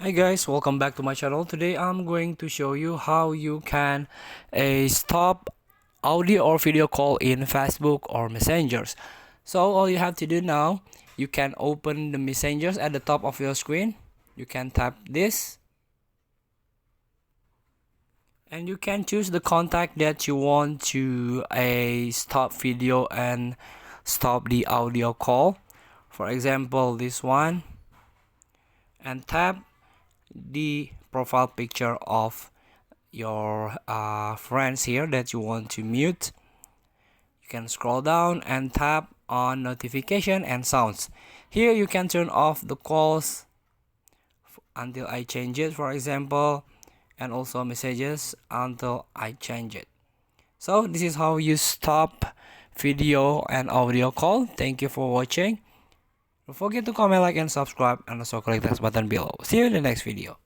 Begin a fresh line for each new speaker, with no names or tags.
Hi guys, welcome back to my channel. Today I'm going to show you how you can stop audio or video call in Facebook or Messengers. So all you have to do now, you can open the Messengers at the top of your screen. You can tap this and you can choose the contact that you want to stop video and stop the audio call. For example, this one, and tap the profile picture of your friends here that you want to mute. You can scroll down and tap on notification and sounds. Here you can turn off the calls until I change it, for example, and also messages until I change it. So this is how you stop video and audio call. Thank you for watching. Don't forget to comment, like, and subscribe, and also click that button below. See you in the next video.